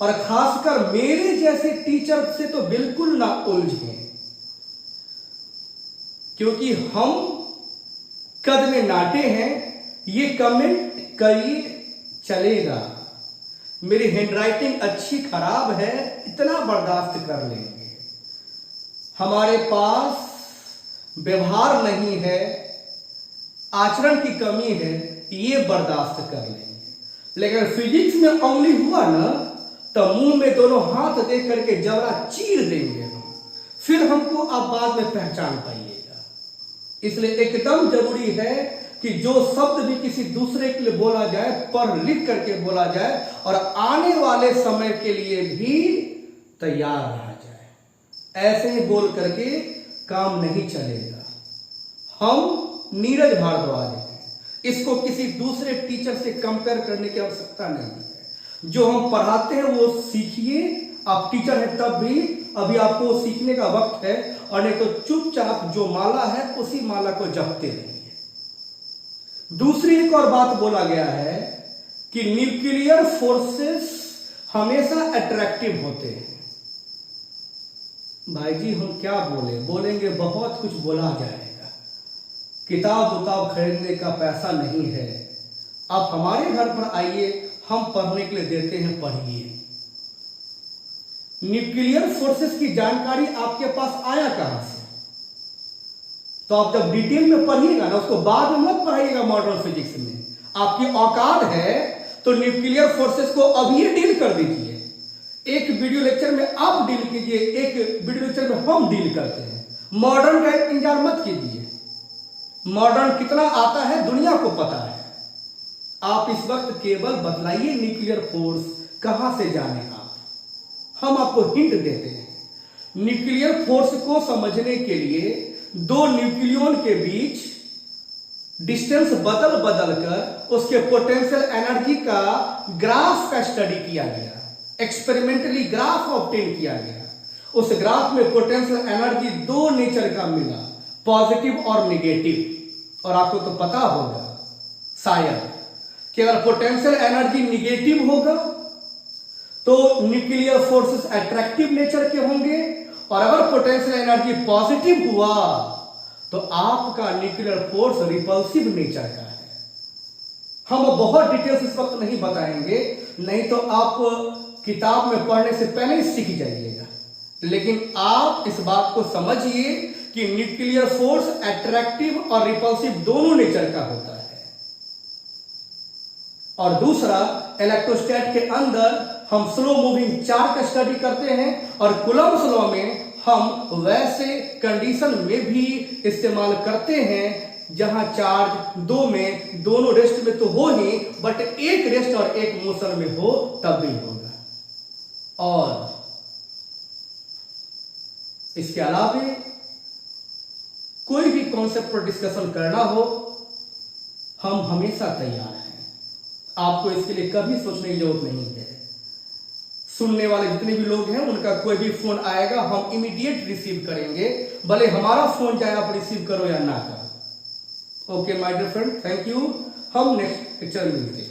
और खासकर मेरे जैसे टीचर से तो बिल्कुल ना उलझें, क्योंकि हम कद में नाटे हैं। ये कमेंट करिए चलेगा, मेरी हैंडराइटिंग अच्छी खराब है, इतना बर्दाश्त कर लेंगे। हमारे पास व्यवहार नहीं है, आचरण की कमी है, ये बर्दाश्त कर लेंगे। लेकिन फिजिक्स में उंगली हुआ ना तो मुंह में दोनों हाथ दे करके जबरा चीर देंगे हम, फिर हमको आप बाद में पहचान पाइएगा। इसलिए एकदम जरूरी है कि जो शब्द भी किसी दूसरे के लिए बोला जाए, पढ़ लिख करके बोला जाए, और आने वाले समय के लिए भी तैयार रहा जाए। ऐसे ही बोल करके काम नहीं चलेगा। हम नीरज भारद्वाज हैं, इसको किसी दूसरे टीचर से कंपेयर करने की आवश्यकता नहीं है। जो हम पढ़ाते हैं वो सीखिए। आप टीचर हैं तब भी अभी आपको सीखने का वक्त है, और नहीं तो चुपचाप जो माला है उसी माला को जपते रहिए। दूसरी एक और बात बोला गया है कि न्यूक्लियर फोर्सेस हमेशा अट्रैक्टिव होते हैं। भाई जी हम क्या बोलेंगे बहुत कुछ बोला जाएगा। किताब उताब खरीदने का पैसा नहीं है, आप हमारे घर पर आइए, हम पढ़ने के लिए देते हैं, पढ़िए। न्यूक्लियर फोर्सेस की जानकारी आपके पास आया कहां से? तो आप जब डिटेल में पढ़िएगा ना, उसको बाद में मत पढ़ाइएगा मॉडर्न फिजिक्स में। आपकी औकात है तो न्यूक्लियर फोर्सेस को अभी डील कर दीजिए। एक वीडियो लेक्चर में आप डील कीजिए, एक वीडियो लेक्चर में हम डील करते हैं। मॉडर्न का इंतजार मत कीजिए। मॉडर्न कितना आता है दुनिया को पता है। आप इस वक्त केवल बतलाइए न्यूक्लियर फोर्स कहां से जाने आप, हम आपको हिंट देते हैं। न्यूक्लियर फोर्स को समझने के लिए 2 न्यूक्लियन के बीच डिस्टेंस बदल कर उसके पोटेंशियल एनर्जी का ग्राफ का स्टडी किया गया, एक्सपेरिमेंटली ग्राफ ऑब्टेन किया गया। उस ग्राफ में पोटेंशियल एनर्जी 2 नेचर का मिला, पॉजिटिव और नेगेटिव। और आपको तो पता होगा शायद कि अगर पोटेंशियल एनर्जी नेगेटिव होगा तो न्यूक्लियर फोर्सेस अट्रैक्टिव नेचर के होंगे, और अगर पोटेंशियल एनर्जी पॉजिटिव हुआ तो आपका न्यूक्लियर फोर्स रिपल्सिव नेचर का है। हम बहुत डिटेल्स इस वक्त नहीं बताएंगे, नहीं तो आप किताब में पढ़ने से पहले ही सीख जाइएगा। लेकिन आप इस बात को समझिए कि न्यूक्लियर फोर्स अट्रैक्टिव और रिपल्सिव दोनों नेचर का होता है। और दूसरा, इलेक्ट्रोस्टैट के अंदर हम स्लो मूविंग चार्ज का स्टडी करते हैं और कूलम्ब्स लॉ में हम वैसे कंडीशन में भी इस्तेमाल करते हैं जहां चार्ज दो में दोनों रेस्ट में तो हो ही, बट एक रेस्ट और एक मोशन में हो तब भी होगा। और इसके अलावा कोई भी कॉन्सेप्ट पर डिस्कशन करना हो, हम हमेशा तैयार हैं। आपको इसके लिए कभी सोचने की जरूरत नहीं है। सुनने वाले जितने भी लोग हैं उनका कोई भी फोन आएगा, हम इमीडिएट रिसीव करेंगे, भले हमारा फोन चाहे आप रिसीव करो या ना करो। Okay my dear friend, thank you. हम नेक्स्ट लेक्चर में मिलते हैं।